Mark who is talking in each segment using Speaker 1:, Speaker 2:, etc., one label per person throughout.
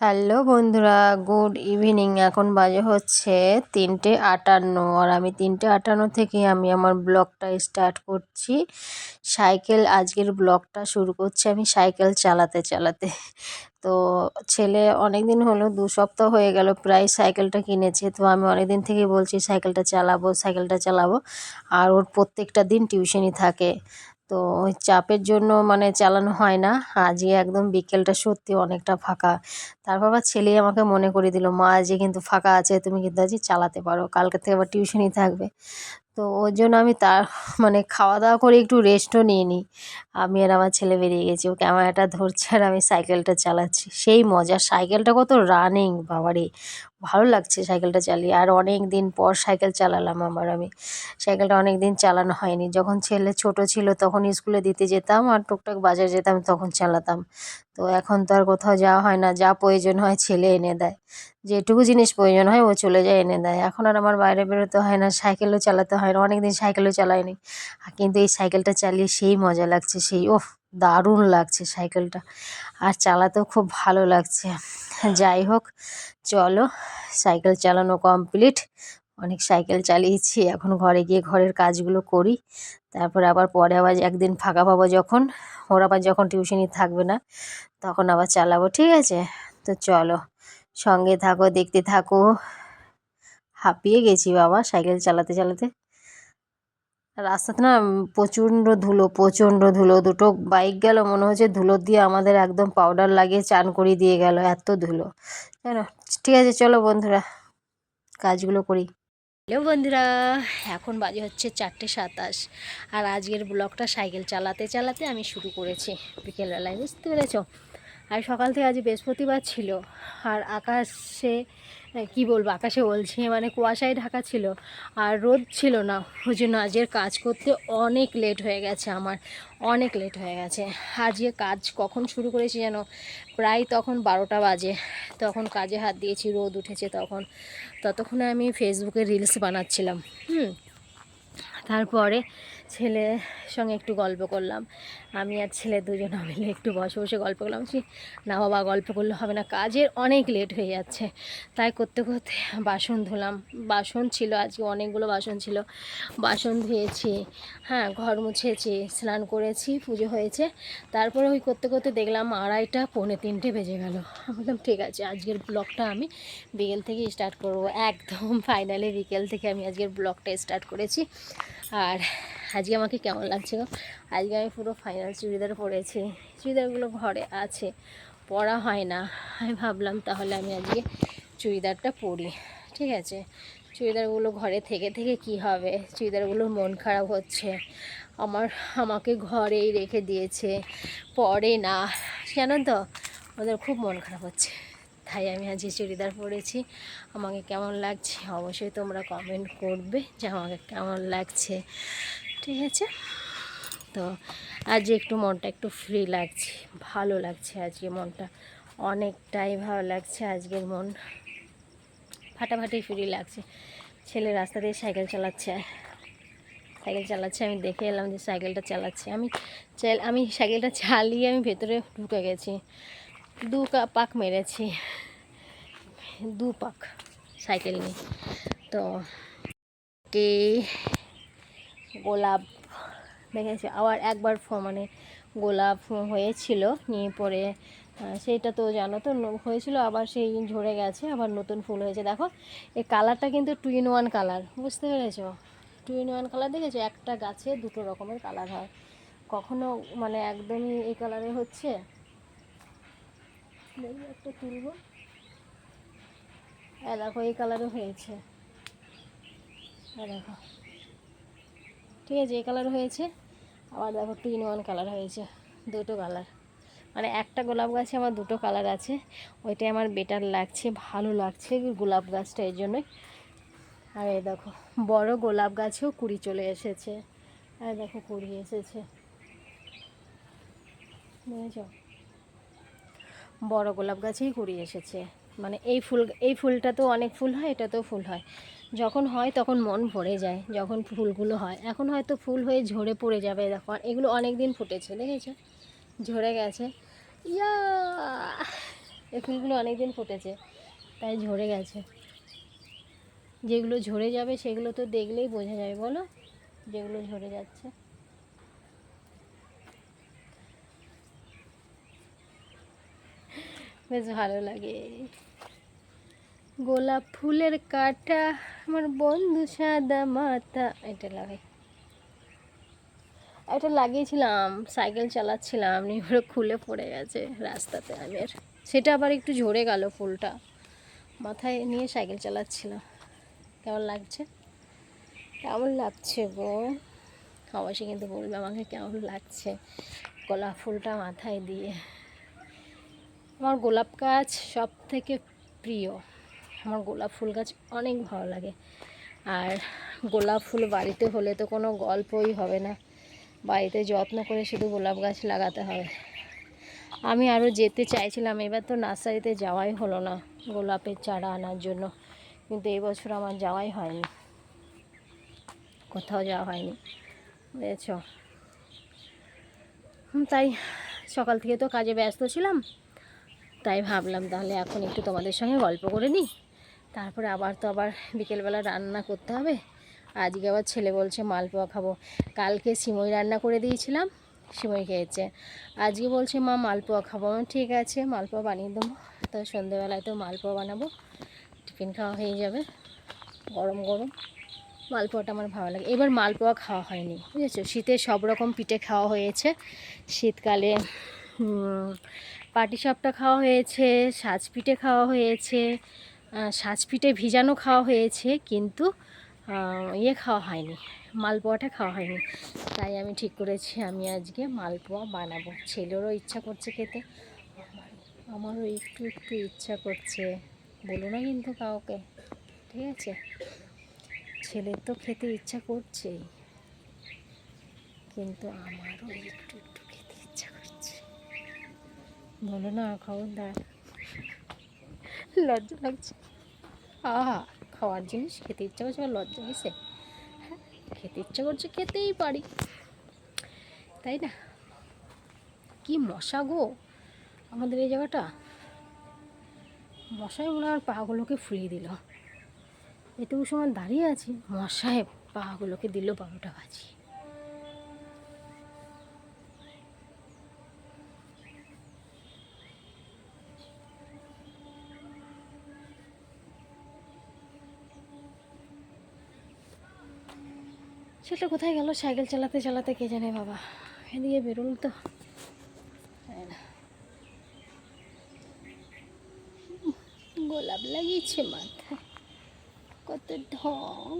Speaker 1: Hello বন্ধুরা, good evening. এখন বাজে হচ্ছে 3:58 আর আমি 3:58 থেকে আমি আমার ব্লগটা স্টার্ট করছি। আজকের ব্লগটা শুরু করছি আমি সাইকেল চালাতে চালাতে। তো ছেলে অনেক দিন হলো, 2 সপ্তাহ হয়ে গেল প্রায় সাইকেলটা কিনেছে। তো আমি অনেক দিন থেকেই বলছি সাইকেলটা চালাবো। আর ওর প্রত্যেকটা দিন টিউশনি থাকে, তো ওই চাপের জন্য মানে চালানো হয় না। আজকে একদম বিকেলটা সত্যি অনেকটা ফাঁকা। তারপর আবার ছেলেই আমাকে মনে করিয়ে দিল, মা আজকে কিন্তু ফাঁকা আছে, তুমি কিন্তু আজকে চালাতে পারো, কালকে থেকে আবার টিউশনি থাকবে। তো ওর জন্য আমি তার মানে খাওয়া দাওয়া করে একটু রেস্টও নিয়ে নিই। আমি আর আমার ছেলে বেরিয়ে গেছি, ও ক্যামেরাটা ধরছে আর আমি সাইকেলটা চালাচ্ছি। সেই মজা, সাইকেলটা কত রানিং বাবারে, ভালো লাগছে সাইকেলটা চালিয়ে। আর অনেক দিন পর সাইকেল চালালাম আমি সাইকেলটা অনেক দিন চালানো হয়নি। যখন ছেলে ছোট ছিল তখন স্কুলে দিতে যেতাম আর টুকটাক বাজার যেতাম, তখন চালাতাম। তো এখন তো আর কোথাও যাওয়া হয় না, যা প্রয়োজন হয় ছেলে এনে দেয়। যেটুকু জিনিস প্রয়োজন হয় ও চলে যায় এনে দেয়। এখন আর আমার বাইরে বেরোতে হয় না, সাইকেলও চালাতে হয় না, অনেকদিন সাইকেলও চালাইনি। কিন্তু এই সাইকেলটা চালিয়ে সেই মজা লাগছে, সেই ওফ, দারুণ লাগছে সাইকেলটা। আর চালাতেও খুব ভালো লাগছে। যাই হোক, চলো, সাইকেল চালানো কমপ্লিট। অনেক সাইকেল চালিয়েছি, এখন ঘরে গিয়ে ঘরের কাজগুলো করি। তারপরে আবার পরে আবার একদিন ফাঁকা পাবো, যখন ওর আবার যখন টিউশনি থাকবে না তখন আবার চালাবো, ঠিক আছে? তো চলো, সঙ্গে থাকো, দেখতে থাকো। হাঁপিয়ে গেছি বাবা সাইকেল চালাতে চালাতে। রাস্তাতে না প্রচণ্ড ধুলো। দুটো বাইক গেল, মনে হচ্ছে ধুলো দিয়ে আমাদের একদম পাউডার লাগিয়ে চান করিয়ে দিয়ে গেল, এত ধুলো, জানো। ঠিক আছে, চলো বন্ধুরা, কাজগুলো করি। হ্যালো বন্ধুরা, এখন বাজে হচ্ছে 4:27 আর আজকের ব্লগটা সাইকেল চালাতে চালাতে আমি শুরু করেছি বিকেলবেলায়, বুঝতে পেরেছো? আর সকাল থেকে আজ বৃহস্পতিবার ছিল আর আকাশে কি বলবো, আকাশে বলছি মানে কুয়াশায় ঢাকা ছিল আর রোদ ছিল না। ওই জন্য আজকের কাজ করতে অনেক লেট হয়ে গেছে, আমার অনেক লেট হয়ে গেছে। আজকে কাজ কখন শুরু করেছি যেন, প্রায় তখন 12টা বাজে, তখন কাজে হাত দিয়েছি, রোদ উঠেছে তখন। ততক্ষণে আমি ফেসবুকে রিলস বানাচ্ছিলাম। তারপরে ছেলের সঙ্গে একটু গল্প করলাম, আমি আর ছেলে দুজন মিলে একটু বসে বসে গল্প করলাম। না বাবা, গল্প করলে হবে না, কাজের অনেক লেট হয়ে যাচ্ছে। তাই করতে করতে বাসন ধুলাম, বাসন ছিল আজকে অনেকগুলো বাসন ছিল, বাসন ধুয়েছি, হ্যাঁ, ঘর মুছেছি, স্নান করেছি, পুজো হয়েছে। তারপরে ওই করতে করতে দেখলাম 2:30 পৌনে 3টে বেজে গেল। বললাম ঠিক আছে, আজকের ব্লগটা আমি বিকেল থেকে স্টার্ট করব। একদম ফাইনালি বিকেল থেকে আমি আজকের ব্লগটা স্টার্ট করেছি। আর আজকে আমাকে কেমন লাগছে গো, আজকে আমি পুরো ফাইনাল চুড়িদার পরেছি। চুড়িদারগুলো ঘরে আছে, পরা হয় না। আমি ভাবলাম তাহলে আমি আজকে চুড়িদারটা পরি, ঠিক আছে? চুড়িদারগুলো ঘরে থেকে থেকে কি হবে, চুড়িদারগুলোর মন খারাপ হচ্ছে আমাকে ঘরেই রেখে দিয়েছে, পরে না, জানো তো, ওদের খুব মন খারাপ হচ্ছে। তাই আমি আজকে চুড়িদার পরেছি। আমাকে কেমন লাগছে অবশ্যই তোমরা কমেন্ট করবে যে আমাকে কেমন লাগছে, ঠিক আছে? তো আজ একটু মনটা একটু ফ্রি লাগছে, ভালো লাগছে আজকে মনটা, অনেকটাই ভালো লাগছে। আজকের মন ফাটাফাটি ফ্রি লাগছে। ছেলে রাস্তা দিয়ে সাইকেল চালাচ্ছে, আমি দেখে এলাম যে সাইকেলটা চালাচ্ছে। আমি সাইকেলটা চালিয়ে আমি ভেতরে ঢুকে গেছি, পাক মেরেছি, 2 পাক সাইকেল নিয়ে। তো গোলাপ দেখেছি, আবার একবার মানে গোলাপ হয়েছিল, নিয়ে পরে সেইটা তো জানো তো হয়েছিল, আবার সেই ঝরে গেছে, আবার নতুন ফুল হয়েছে। দেখো এই কালারটা কিন্তু 2 in 1 কালার, বুঝতে পেরেছো? 2 in 1 কালার, দেখেছো? একটা গাছে 2 রকমের কালার হয়, কখনো মানে একদমই এই কালারে হচ্ছে। দেখি একটা তুলবো, দেখো এই কালারও হয়েছে, দেখো, ঠিক আছে, এই কালার হয়েছে। আবার দেখো 2 in 1 কালার হয়েছে, 2টো কালার, মানে একটা গোলাপ গাছে আমার 2টো কালার আছে। ওইটাই আমার বেটার লাগছে, ভালো লাগছে গোলাপ গাছটা, এই জন্যই। আর এই দেখো বড় গোলাপ গাছেও কুড়ি চলে এসেছে, আর দেখো কুড়ি এসেছে, বুঝেছ? বড় গোলাপ গাছেই কুড়ি এসেছে। মানে এই ফুলটা তো অনেক ফুল হয়, এটাতেও ফুল হয়, যখন হয় তখন মন ভরে যায় যখন ফুলগুলো হয়। এখন হয়তো ফুল হয়ে ঝরে পড়ে যাবে, দেখো। আর এগুলো অনেক দিন ফুটেছে, দেখেছো, ঝরে গেছে। ইয়া এই ফুলগুলো অনেকদিন ফুটেছে, তাই ঝরে গেছে। যেগুলো ঝরে যাবে সেগুলো তো দেখলেই বোঝা যাবে, বলো, যেগুলো ঝরে যাচ্ছে। বেশ ভালো লাগে। গোলাপ ফুলের কাঁটা আমার বন্ধু সাদা মাথা, এটা লাগাই। এটা লাগিয়েছিলাম, সাইকেল চালাচ্ছিলাম, নিয়ে খুলে পড়ে গেছে রাস্তাতে। আমি আর সেটা আবার একটু ঝরে গেল ফুলটা, মাথায় নিয়ে সাইকেল চালাচ্ছিলাম। কেমন লাগছে? কেমন লাগছে গো অবশ্যই কিন্তু বলবে আমাকে কেমন লাগছে গোলাপ ফুলটা মাথায় দিয়ে। আমার গোলাপ গাছ সব থেকে প্রিয়, আমার গোলাপ ফুল গাছ অনেক ভালো লাগে। আর গোলাপ ফুল বাড়িতে হলে তো কোনো গল্পই হবে না, বাড়িতে যত্ন করে শুধু গোলাপ গাছ লাগাতে হবে। আমি আরও যেতে চাইছিলাম, এবার তো নার্সারিতে যাওয়াই হলো না গোলাপের চারা আনার জন্য, কিন্তু এই বছর আমার যাওয়াই হয়নি, কোথাও যাওয়া হয়নি, বুঝেছ। তাই সকাল থেকে তো কাজে ব্যস্ত ছিলাম, তাই ভাবলাম তাহলে এখন একটু তোমাদের সঙ্গে গল্প করে নিই, তারপরে আবার বিকেলবেলা রান্না করতে হবে। আজকে আবার ছেলে বলছে মালপোয়া খাবো, কালকে সিমই রান্না করে দিয়েছিলাম, সিমই খেয়েছে। আজকে বলছে মা মালপোয়া খাবো, আমি ঠিক আছে মালপোয়া বানিয়ে দেবো। তো সন্ধ্যেবেলায় তো মালপোয়া বানাবো, টিফিন খাওয়া হয়ে যাবে গরম গরম। মালপোয়াটা আমার ভালো লাগে। এবার মালপোয়া খাওয়া হয়নি, বুঝেছো, শীতে সব রকম পিঠে খাওয়া হয়েছে। শীতকালে পাটিসাপটা খাওয়া হয়েছে, সাজ পিঠে খাওয়া হয়েছে, সাজ পিঠে ভিজানো খাওয়া হয়েছে, কিন্তু ইয়ে খাওয়া হয়নি, মালপোয়াটা খাওয়া হয়নি। তাই আমি ঠিক করেছি আমি আজকে মালপোয়া বানাবো। ছেলেরও ইচ্ছা করছে খেতে, আমারও একটু একটু ইচ্ছা করছে, বলো না কিন্তু কাউকে, ঠিক আছে। ছেলের তো খেতে ইচ্ছা করছেই, কিন্তু আমারও একটু একটু খেতে ইচ্ছা করছে, বলো না, খবরদার। লজ্জা লাগছে, আহা, খাওয়ার জিনিস খেতে ইচ্ছা করছে আর লজ্জা কিসে? হ্যাঁ, খেতে ইচ্ছা করছে, খেতেই পারি, তাই না? কি মশা গো আমাদের এই জায়গাটা, মশাই মনে হয় পাগুলোকে ফুলিয়ে দিল। এটুকু সময় দাঁড়িয়ে আছি, মশায় পাগুলোকে দিল 12টা বাজিয়ে। সেটা কোথায় গেল সাইকেল চালাতে চালাতে, কে জানে বাবা, এদিকে বেরোল তো, তাই না। গোলাপ লাগিয়েছে মাথায়, কত ঢং,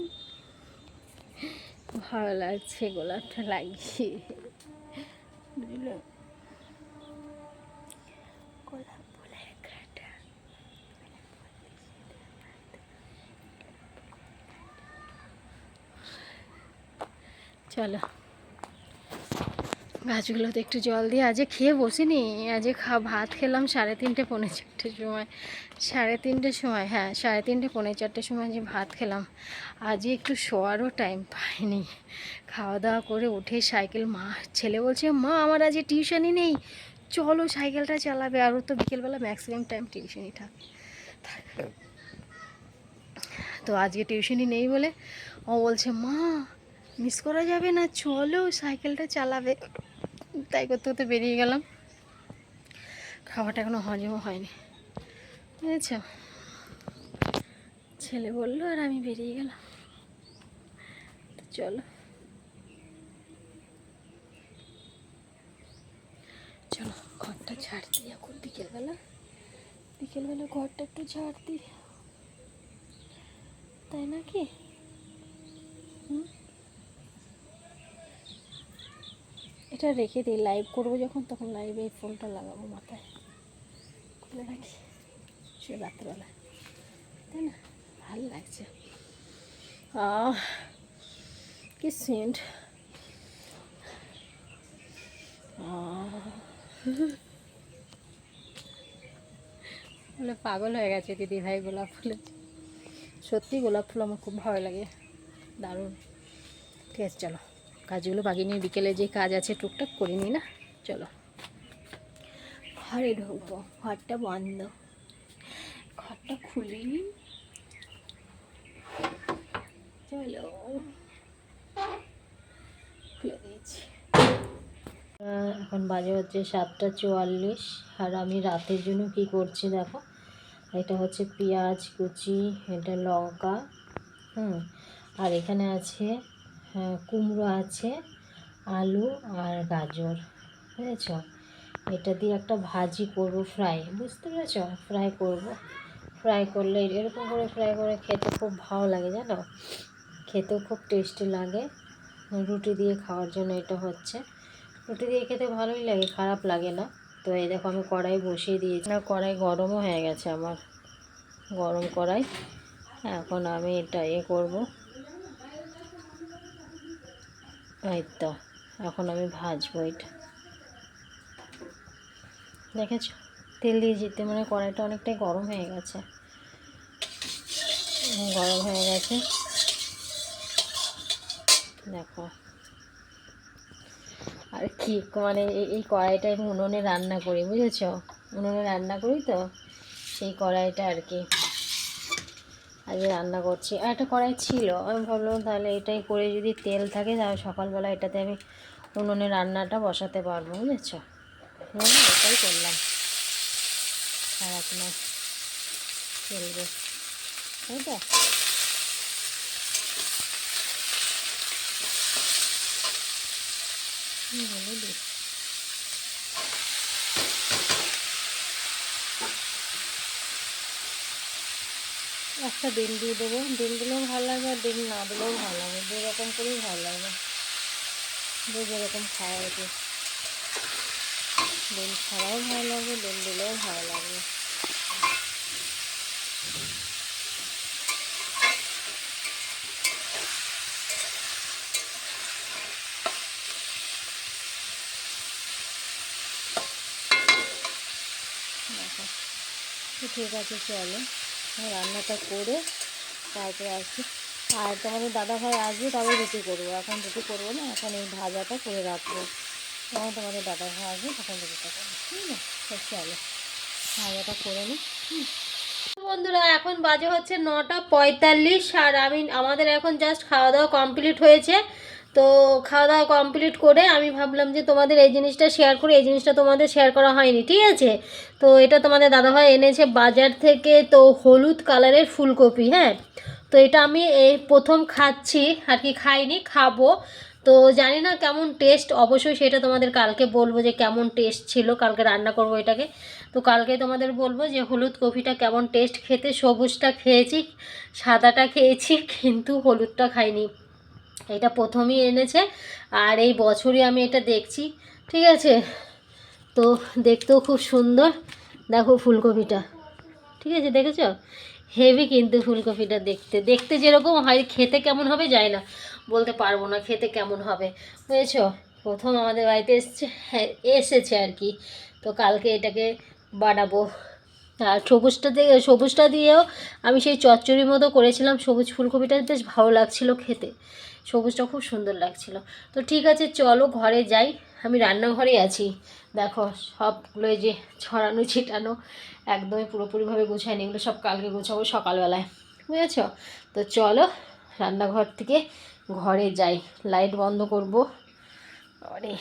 Speaker 1: ভালো লাগছে গোলাপটা লাগিয়ে, বুঝলো। গোলাপ ফুলের কাঁটা, চলো গাছগুলোতে একটু জল দিয়ে, আজকে খেয়ে বসিনি, আজকে ভাত খেলাম 3:30 পৌনে 4টের সময়, 3:30 সময়, হ্যাঁ 3:30 পৌনে 4টের সময় যে ভাত খেলাম। আজকে একটু শোয়ারও টাইম পাইনি, খাওয়া দাওয়া করে উঠে সাইকেল, ছেলে বলছে মা আমার আজকে টিউশনই নেই, চলো সাইকেলটা চালাবে। আর ওর তো বিকেলবেলা ম্যাক্সিমাম টাইম টিউশনই থাকে, তো আজকে টিউশনই নেই বলে ও বলছে মা মিস করা যাবে না, চলো সাইকেলটা চালাবে। তাই করতে করতে বেরিয়ে গেলাম, খাওয়াটা এখনো হজমও হয়নি, বুঝেছ। ছেলে বললো আর আমি বেরিয়ে গেলাম, তো চলো চলো ঘরটা ঝাড় দিই এখন, বিকেলবেলা ঘরটা একটু ঝাড় দিই, তাই নাকি? এটা রেখে দিই, লাইভ করবো যখন তখন লাইভে এই ফুলটা লাগাবো মাথায়, খুলে রাখি সে রাত্রেবেলা, তাই না, ভালো লাগছে। কি সেন্ট, বলে পাগল হয়ে গেছে দিদি ভাই গোলাপ ফুলে, সত্যি গোলাপ ফুল আমার খুব ভালো লাগে, দারুণ। ঠিক আছে চলো কাজগুলো বাকি নিয়ে, বিকেলে যে কাজ আছে টুকটাক করে নিই না, চলো ঘরে ঢুকবো, ঘরটা বন্ধ। খুলি, চলো খুলে দিয়েছি। এখন বাজে হচ্ছে 7:44, আর আমি রাতের জন্য কি করছি দেখো। এটা হচ্ছে পেঁয়াজ কুচি, এটা লঙ্কা, আর এখানে আছে কুমড়ো আছে, আলু আর গাজর, বুঝেছ। এটা দিয়ে একটা ভাজি করব, ফ্রাই, বুঝতে পেরেছ, ফ্রাই করব। ফ্রাই করলে এরকম করে ফ্রাই করে খেতে খুব ভালো লাগে, জানো, খেতেও খুব টেস্টি লাগে। রুটি দিয়ে খাওয়ার জন্য এটা হচ্ছে, রুটি দিয়ে খেতে ভালোই লাগে, খারাপ লাগে না। তো এই দেখো আমি কড়াই বসিয়ে দিয়েছি, না কড়াই গরমও হয়ে গেছে আমার, গরম কড়াই। এখন আমি এটা করব, এই তো এখন আমি ভাজবো এটা, দেখেছ, তেল দিয়ে যেতে মানে কড়াইটা অনেকটাই গরম হয়ে গেছে, গরম হয়ে গেছে দেখো। আর কি মানে এই কড়াইটা আমি উনুনে রান্না করি, বুঝেছ, উনুনে রান্না করি তো সেই কড়াইটা আর কি আজকে রান্না করছি। আর একটা কড়াই ছিল, আমি ভাবলাম তাহলে এটাই করে, যদি তেল থাকে তাহলে সকালবেলা এটাতে আমি উনুনে রান্নাটা বসাতে পারবো, বুঝেছ, এটাই করলাম, খারাপ না, চলবে, তাই তো। ভালো দিই, একটা ডিম দিয়ে দেবো, ডিম দিলেও ভালো লাগে আর ডিম না দিলেও ভালো লাগে, যেরকম করেই ভালো লাগে, যে যেরকম খাওয়া আর কি, ডিম ছাড়াও ভালো লাগে, ডিম দিলেও ভালো লাগে। দেখো, ঠিক আছে, চলো রান্নাটা করে তারপরে আসি। আর তোমাদের দাদাভাই আসবে তবে রুটি করবো, এখন রুটি করবো না, এখন এই ভাজাটা করে রাখবো, যখন তোমাদের দাদাভাই আসবে তখন রুটিটা করবো, ঠিক আছে। তো চলো ভাজাটা করে নিই। বন্ধুরা এখন বাজে হচ্ছে 9:45, আর আমাদের এখন জাস্ট খাওয়া দাওয়া কমপ্লিট হয়েছে। তো খাওয়া দাওয়া কমপ্লিট করে আমি ভাবলাম যে তোমাদের এই জিনিসটা শেয়ার করি, এই জিনিসটা তোমাদের শেয়ার করা হয়নি, ঠিক আছে। তো এটা তোমাদের দাদাভাই এনেছে বাজার থেকে, তো হলুদ কালারের ফুলকপি, হ্যাঁ। তো এটা আমি এই প্রথম খাচ্ছি আর কি, খাইনি, খাবো। তো জানি না কেমন টেস্ট, অবশ্যই সেটা তোমাদের কালকে বলবো যে কেমন টেস্ট ছিল, কালকে রান্না করবো এটাকে। তো কালকে তোমাদের বলবো যে হলুদ কপিটা কেমন টেস্ট খেতে, সবুজটা খেয়েছি, সাদাটা খেয়েছি, কিন্তু হলুদটা খাইনি, এটা প্রথমই এনেছে, আর এই বছরই আমি এটা দেখছি, ঠিক আছে। তো দেখতেও খুব সুন্দর, দেখো ফুলকপিটা, ঠিক আছে, দেখেছো, হেভি কিন্তু ফুলকপিটা দেখতে, দেখতে যেরকম হয় খেতে কেমন হবে যায় না, বলতে পারবো না খেতে কেমন হবে, বুঝেছো। প্রথম আমাদের বাড়িতে এসেছে আর কি। তো কালকে এটাকে বানাবো। আর সবুজটা দিয়েও আমি সেই চচ্চড়ির মতো করেছিলাম, সবুজ ফুলকপিটা বেশ ভালো লাগছিলো খেতে, সবুজটা খুব সুন্দর লাগছিল। তো ঠিক আছে চলো ঘরে যাই, আমি রান্নাঘরেই আছি, দেখো সবগুলো যে ছড়ানো ছিটানো একদমই পুরোপুরিভাবে গুছায়নি, এগুলো সব কালকে গুছাবো সকালবেলায়, বুঝেছ। তো চলো রান্নাঘর থেকে ঘরে যাই, লাইট বন্ধ করব। আরে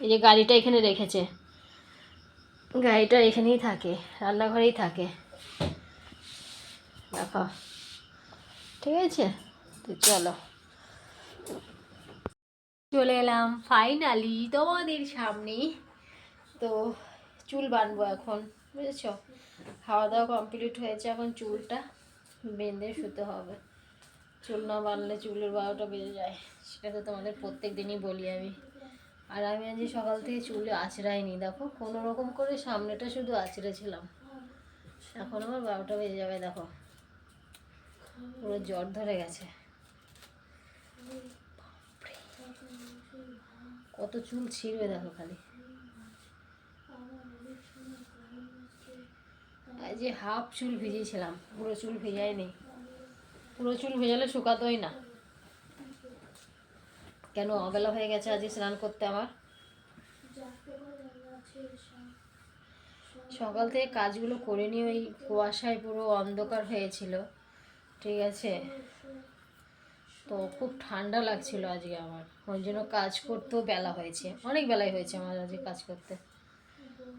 Speaker 1: এই যে গাড়িটা এখানে রেখেছে, গাড়িটা এখানেই থাকে, রান্নাঘরেই থাকে, দেখো, ঠিক আছে। তো চলো চলে এলাম ফাইনালি তোমাদের সামনে। তো চুল বাঁধবো এখন, বুঝেছো, খাওয়া দাওয়া কমপ্লিট হয়েছে, এখন চুলটা বেঁধে শুতে হবে, চুল না বাঁধলে চুলের 12টা বেজে যায়, সেটা তো তোমাদের প্রত্যেক দিনই বলি আমি। আর আমি আজ সকাল থেকে চুল আঁচড়াইনি, দেখো কোনো রকম করে সামনেটা শুধু আঁচড়েছিলাম, এখন আমার 12টা বেজে যাবে, দেখো পুরো জ্বর ধরে গেছে, কত চুল ছিঁড়বে দেখো খালি। এই যে হাফ চুল ভিজিয়েছিলাম, পুরো চুল ভিজাইনি, পুরো চুল ভেজালে শুকাতোই না, কেন অবেলা হয়ে গেছে আজ স্নান করতে আমার, সকাল থেকে কাজগুলো করে নিয়ে ওই কুয়াশায় পুরো অন্ধকার হয়েছিল, ঠিক আছে। তো খুব ঠান্ডা লাগছিল আজকে আমার, ওই জন্য কাজ করতেও বেলা হয়েছে, অনেক বেলায় হয়েছে আমার আজকে কাজ করতে।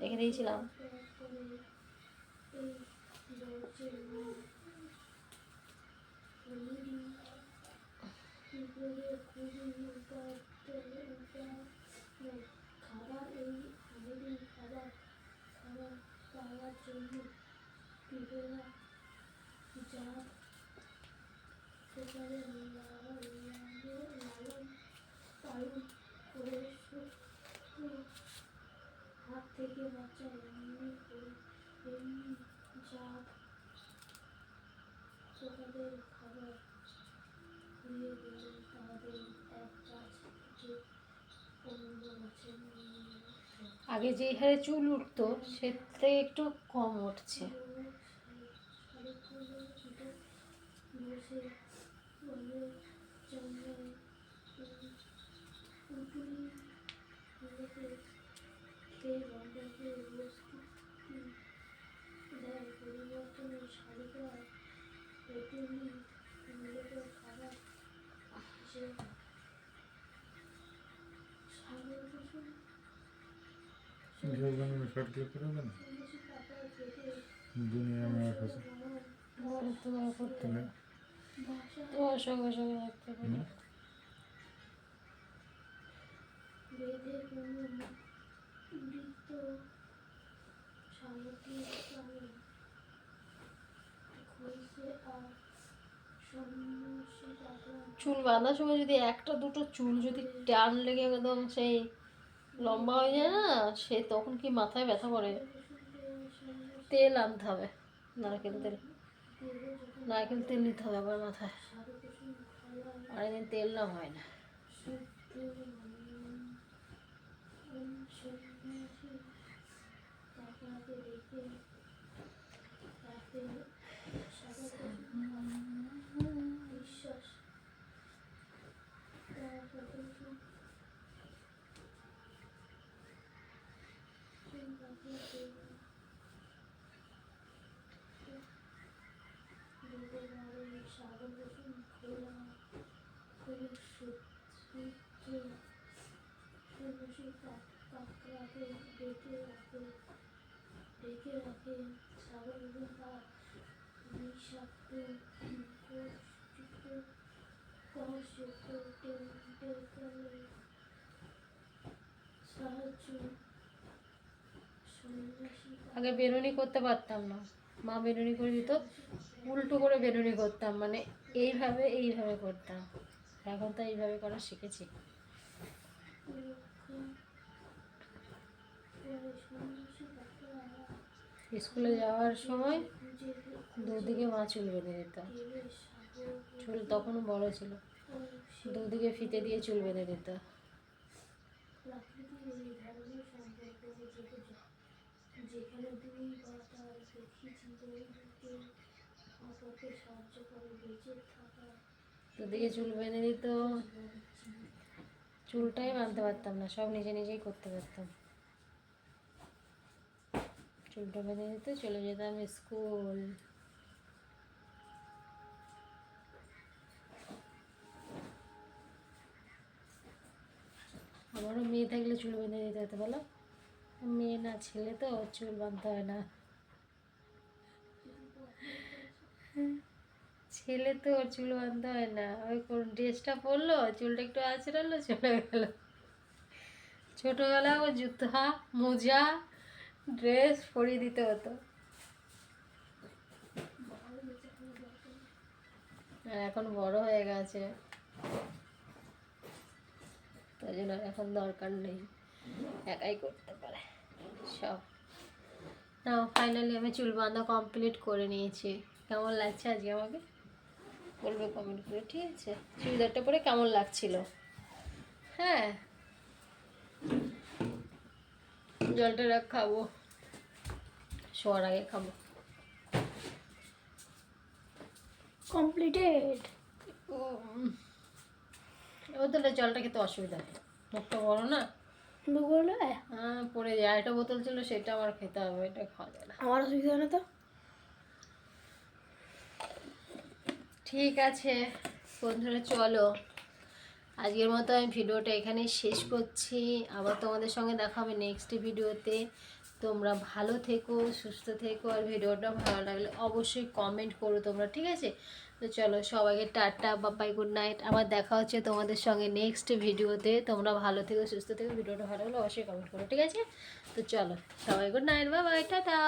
Speaker 1: রেখে দিয়েছিলাম। হাত থেকে বাচ্চা এমনি যা সকালের খাবার দিয়ে দিলে তাদের এক গাছ থেকে অন্য গাছে আগে যে হারে চুল উঠতো সে থেকে একটু কম উঠছে। বসে বলে জঙ্গলে উটুলি খেয়ে বন্ধকে বস্তি দেয় পরিবর্তনের শাড়িটা উটুলি মূলত খাবার হিসেবে সাগর কুসুম शॉर्ट क्लिक करोगे ना दुनिया में आप फंसे और तो आप तो अशोक अशोक लगते हैं वेदे কোনো নৃত্য শান্তি করে খুঁজে আর সন্ন্যাসী চুল বাঁধার সময় যদি একটা দুটো চুল যদি টান লেগে একদম সেই লম্বা হয়ে যায় না, সে তখন কি মাথায় ব্যথা করে। তেল আনতে হবে, নারকেল তেল, নারকেল তেল নিতে হবে আবার মাথায়, আর একদিন তেল না হয় না। আগে বেরুনি করতে পারতাম না, মা বেরুনি করে দিত, উল্টো করে বেরুনি করতাম, মানে এইভাবে এইভাবে করতাম। এখন তো এইভাবে করা শিখেছি। স্কুলে যাওয়ার সময় দুদিকে মা চুল বেঁধে দিত, চুল তখনও বড় ছিল, দুদিকে ফিতে দিয়ে চুল বেঁধে দিত। দুদিকে চুল বেঁধে দিত, চুলটাই বাঁধতে পারতাম না, সব নিজে নিজেই করতে পারতাম। চুলটা বেঁধে দিত, চলে যেতাম স্কুল। আমারও মেয়ে থাকলে চুল বেঁধে দিতে হতো, বলো। মেয়ে না, ছেলে তো চুল বাঁধতে হয় না। ছেলে তো ওর চুল বাঁধতে হয় না, ওই কোন ড্রেসটা পরলো, চুলটা একটু আঁচড়ালো, চলে গেল। ছোটোবেলা ও জুতা মোজা ড্রেস পরিয়ে দিতে হতো, আর এখন বড় হয়ে গেছে, তাই জন্য এখন দরকার নেই, একাই করতে পারে সব। না, ফাইনালি আমি চুল বাঁধা কমপ্লিট করে নিয়েছি। কেমন লাগছে আজকে আমাকে বলবে কমেন্ট করে, ঠিক আছে। চুড়িদারটা পরে কেমন লাগছিল? হ্যাঁ, জলটা রাখ, খাবো, শোয়ার আগে খাবো। কমপ্লিটেড। ও তাহলে জলটা খেতে অসুবিধা নেই, মুখটা বড় না,
Speaker 2: বলে
Speaker 1: হ্যাঁ পড়ে যায়, একটা বোতল ছিল সেটা আমার খেতে হবে, এটা খাওয়া যায় না।
Speaker 2: আমার অসুবিধা না তো।
Speaker 1: ঠিক আছে বন্ধুরা, চলো আজকের মতো আমি ভিডিওটা এখানেই শেষ করছি। আবার তোমাদের সঙ্গে দেখা হবে নেক্সট ভিডিওতে। তোমরা ভালো থেকো, সুস্থ থেকো, আর ভিডিওটা ভালো লাগলে অবশ্যই কমেন্ট করো তোমরা, ঠিক আছে? তো চলো সবাইকে টাটা, বাবাই, গুড নাইট। আবার দেখা হচ্ছে তোমাদের সঙ্গে নেক্সট ভিডিওতে। তোমরা ভালো থেকো, সুস্থ থেকো, ভিডিওটা ভালো লাগলে অবশ্যই কমেন্ট করো, ঠিক আছে? তো চলো সবাই গুড নাইট, বাবাই, টাটা।